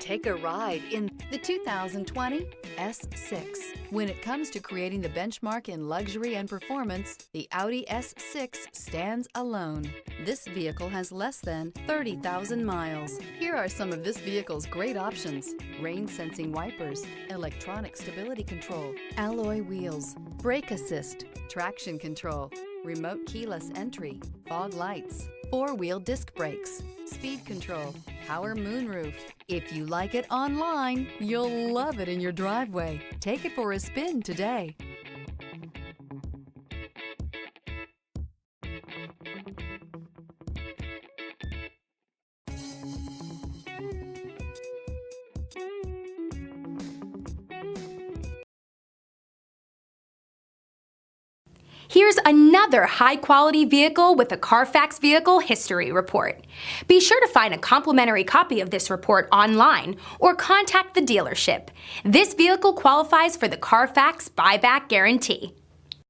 Take a ride in the 2020 S6. When it comes to creating the benchmark in luxury and performance, the Audi S6 stands alone. This vehicle has less than 30,000 miles. Here are some of this vehicle's great options: rain-sensing wipers, electronic stability control, alloy wheels, brake assist, traction control, remote keyless entry, fog lights, four-wheel disc brakes, speed control, power moonroof. If you like it online, you'll love it in your driveway. Take it for a spin today. Here's another high-quality vehicle with a Carfax Vehicle History Report. Be sure to find a complimentary copy of this report online or contact the dealership. This vehicle qualifies for the Carfax Buyback Guarantee.